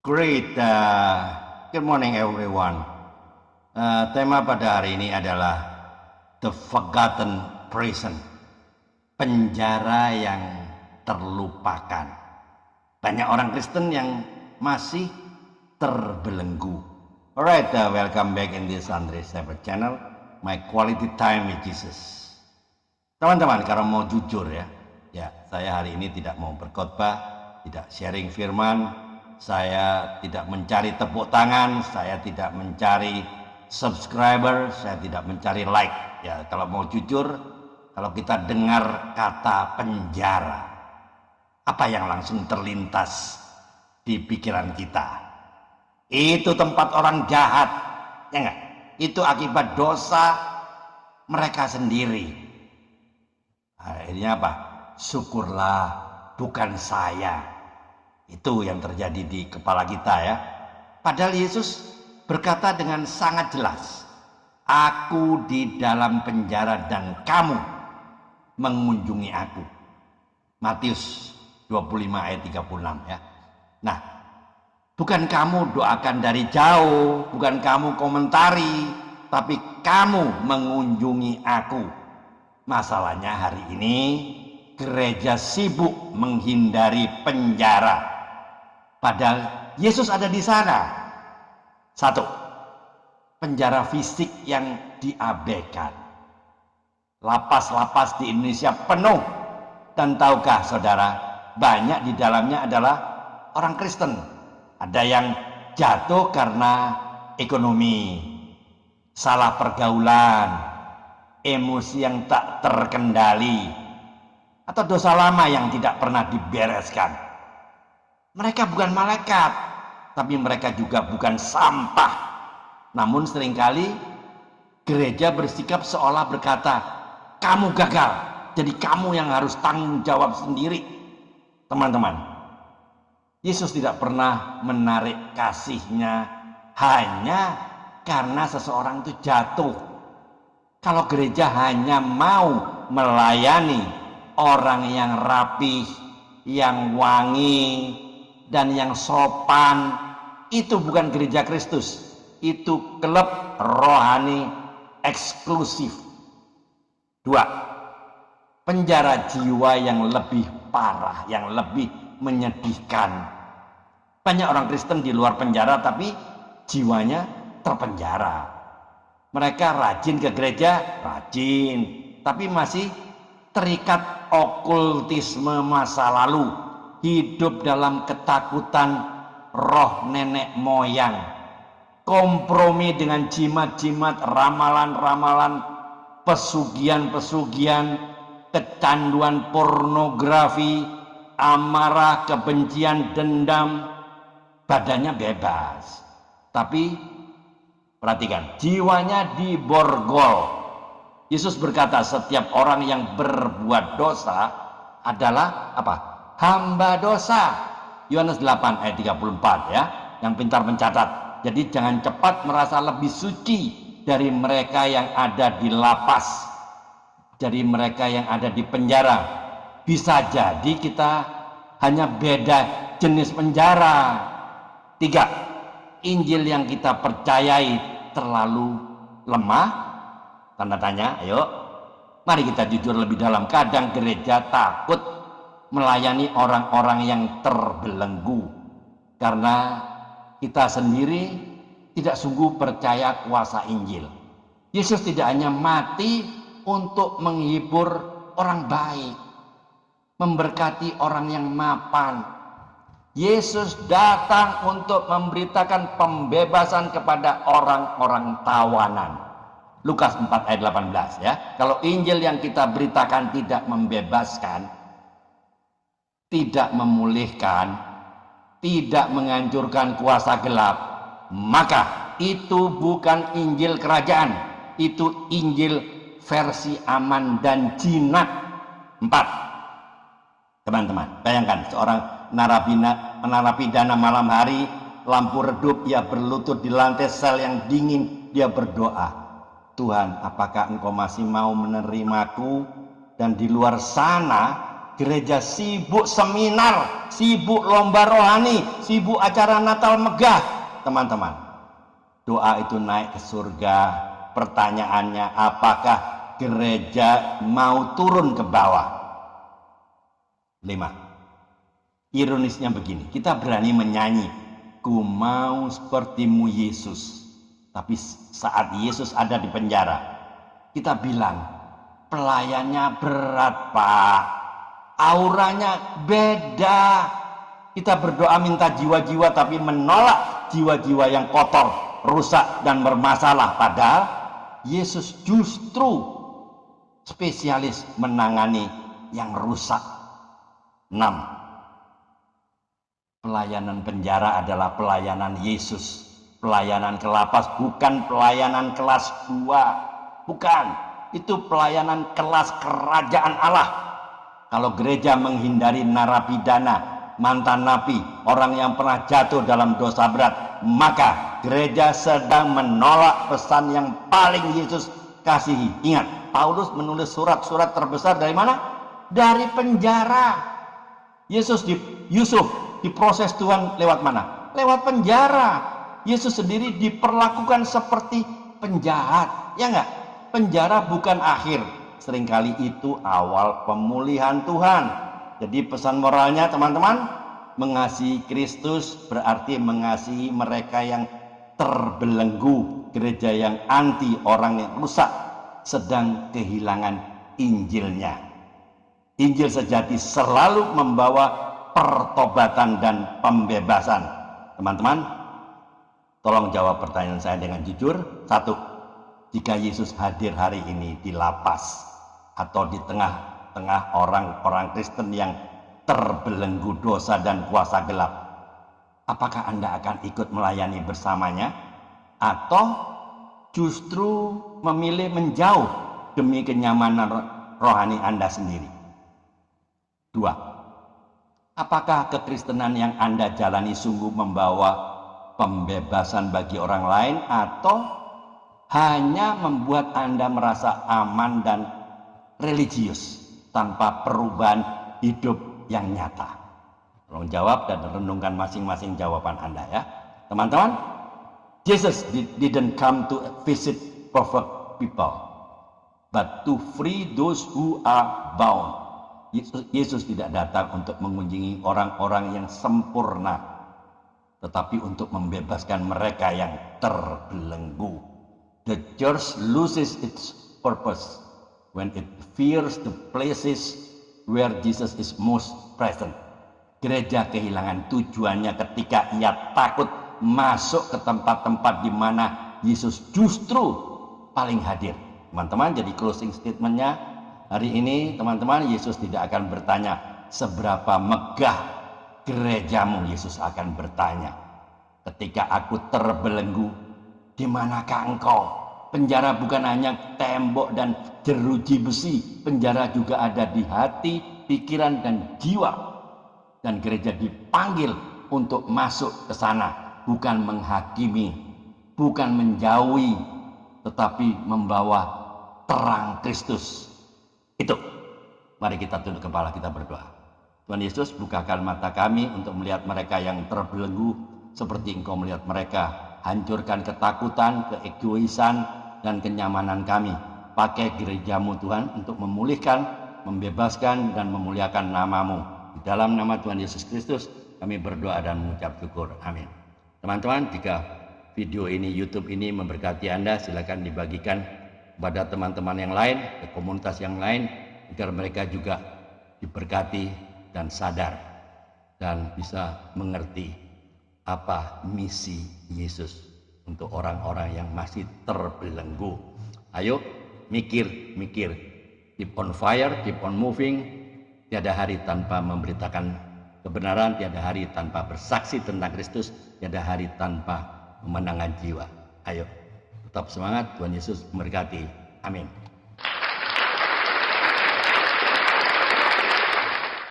Great, good morning everyone. Tema pada hari ini adalah The Forgotten Prison, penjara yang terlupakan. Banyak orang Kristen yang masih terbelenggu. Alright, welcome back in this Andre Shepherd channel, my quality time with Jesus. Teman-teman, kalau mau jujur ya, saya hari ini tidak mau berkhotbah, tidak sharing firman. Saya tidak mencari tepuk tangan, saya tidak mencari subscriber, saya tidak mencari like. Ya, kalau mau jujur, kalau kita dengar kata penjara, apa yang langsung terlintas di pikiran kita? Itu tempat orang jahat, ya enggak? Itu akibat dosa mereka sendiri. Akhirnya apa? Syukurlah bukan saya. Itu yang terjadi di kepala kita ya. Padahal Yesus berkata dengan sangat jelas, aku di dalam penjara dan kamu mengunjungi aku. Matius 25 ayat 36 ya. Nah, bukan kamu doakan dari jauh, bukan kamu komentari, tapi kamu mengunjungi aku. Masalahnya hari ini gereja sibuk menghindari penjara. Padahal Yesus ada di sana. Satu, penjara fisik yang diabaikan. Lapas-lapas di Indonesia penuh. Dan tahukah saudara, banyak di dalamnya adalah orang Kristen. Ada yang jatuh karena ekonomi, salah pergaulan, emosi yang tak terkendali, atau dosa lama yang tidak pernah dibereskan. Mereka bukan malaikat, tapi mereka juga bukan sampah. Namun seringkali gereja bersikap seolah berkata, kamu gagal, jadi kamu yang harus tanggung jawab sendiri. Teman-teman, Yesus tidak pernah menarik kasihnya hanya karena seseorang itu jatuh. Kalau gereja hanya mau melayani orang yang rapih, yang wangi, dan yang sopan, itu bukan gereja Kristus. Itu klub rohani eksklusif. Dua, penjara jiwa yang lebih parah, yang lebih menyedihkan. Banyak orang Kristen di luar penjara tapi jiwanya terpenjara. Mereka rajin ke gereja, rajin, tapi masih terikat okultisme masa lalu. Hidup dalam ketakutan roh nenek moyang, kompromi dengan jimat-jimat, ramalan-ramalan, pesugihan-pesugihan, kecanduan pornografi, amarah, kebencian, dendam. Badannya bebas, tapi perhatikan, jiwanya diborgol. Yesus berkata, setiap orang yang berbuat dosa adalah apa? Hamba dosa. Yohanes 8 ayat 34 ya, yang pintar mencatat. Jadi jangan cepat merasa lebih suci dari mereka yang ada di lapas, dari mereka yang ada di penjara. Bisa jadi kita hanya beda jenis penjara. Tiga, Injil yang kita percayai terlalu lemah? Tanda tanya, ayo. Mari kita jujur lebih dalam. Kadang gereja takut melayani orang-orang yang terbelenggu karena kita sendiri tidak sungguh percaya kuasa Injil. Yesus tidak hanya mati untuk menghibur orang baik, memberkati orang yang mapan. Yesus datang untuk memberitakan pembebasan kepada orang-orang tawanan. Lukas 4 ayat 18 ya. Kalau Injil yang kita beritakan tidak membebaskan, tidak memulihkan, tidak menghancurkan kuasa gelap, maka itu bukan Injil kerajaan, itu Injil versi aman dan jinak. 4. Teman-teman, bayangkan seorang narapidana malam hari, lampu redup, ia berlutut di lantai sel yang dingin, dia berdoa, Tuhan, apakah Engkau masih mau menerimaku? Dan di luar sana gereja sibuk seminar, sibuk lomba rohani, sibuk acara Natal megah. Teman-teman, doa itu naik ke surga. Pertanyaannya, apakah gereja mau turun ke bawah? 5. Ironisnya begini, kita berani menyanyi, ku mau sepertimu Yesus. Tapi saat Yesus ada di penjara, kita bilang, pelayannya berat Pak, auranya beda. Kita berdoa minta jiwa-jiwa tapi menolak jiwa-jiwa yang kotor, rusak dan bermasalah. Padahal Yesus justru spesialis menangani yang rusak. 6. Pelayanan penjara adalah pelayanan Yesus. Pelayanan ke lapas bukan pelayanan kelas 2. Bukan. Itu pelayanan kelas kerajaan Allah. Kalau gereja menghindari narapidana, mantan napi, orang yang pernah jatuh dalam dosa berat, maka gereja sedang menolak pesan yang paling Yesus kasihi. Ingat, Paulus menulis surat-surat terbesar dari mana? Dari penjara. Yusuf diproses Tuhan lewat mana? Lewat penjara. Yesus sendiri diperlakukan seperti penjahat, ya enggak? Penjara bukan akhir, seringkali itu awal pemulihan Tuhan. Jadi pesan moralnya teman-teman, mengasihi Kristus berarti mengasihi mereka yang terbelenggu, gereja yang anti, orang yang rusak, sedang kehilangan Injilnya. Injil sejati selalu membawa pertobatan dan pembebasan. Teman-teman, tolong jawab pertanyaan saya dengan jujur. 1. Jika Yesus hadir hari ini di lapas atau di tengah-tengah orang-orang Kristen yang terbelenggu dosa dan kuasa gelap, apakah Anda akan ikut melayani bersamanya? Atau justru memilih menjauh demi kenyamanan rohani Anda sendiri? 2. Apakah kekristenan yang Anda jalani sungguh membawa pembebasan bagi orang lain, atau hanya membuat Anda merasa aman dan religius tanpa perubahan hidup yang nyata? Tolong jawab dan renungkan masing-masing jawaban Anda ya. Teman-teman, Jesus didn't come to visit perfect people, but to free those who are bound. Yesus tidak datang untuk mengunjungi orang-orang yang sempurna, tetapi untuk membebaskan mereka yang terbelenggu. The church loses its purpose when it fears the places where Jesus is most present. Gereja kehilangan tujuannya ketika ia takut masuk ke tempat-tempat di mana Yesus justru paling hadir. Teman-teman, jadi closing statementnya hari ini, teman-teman, Yesus tidak akan bertanya seberapa megah gerejamu. Yesus akan bertanya, ketika aku terbelenggu, di manakah engkau? Penjara bukan hanya tembok dan jeruji besi, penjara juga ada di hati, pikiran, dan jiwa. Dan gereja dipanggil untuk masuk ke sana, bukan menghakimi, bukan menjauhi, tetapi membawa terang Kristus. Itu, mari kita tunduk kepala, kita berdoa. Tuhan Yesus, bukakan mata kami untuk melihat mereka yang terbelenggu seperti Engkau melihat mereka. Hancurkan ketakutan, keegoisan, dan kenyamanan kami. Pakai gerejamu Tuhan untuk memulihkan, membebaskan, dan memuliakan nama-Mu. Di dalam nama Tuhan Yesus Kristus kami berdoa dan mengucap syukur. Amin. Teman-teman, jika video ini, YouTube ini memberkati Anda, silakan dibagikan kepada teman-teman yang lain, ke komunitas yang lain, agar mereka juga diberkati dan sadar dan bisa mengerti apa misi Yesus untuk orang-orang yang masih terbelenggu. Ayo mikir, keep on fire, keep on moving. Tiada hari tanpa memberitakan kebenaran, tiada hari tanpa bersaksi tentang Kristus, tiada hari tanpa memenangkan jiwa. Ayo tetap semangat, Tuhan Yesus memberkati. Amin.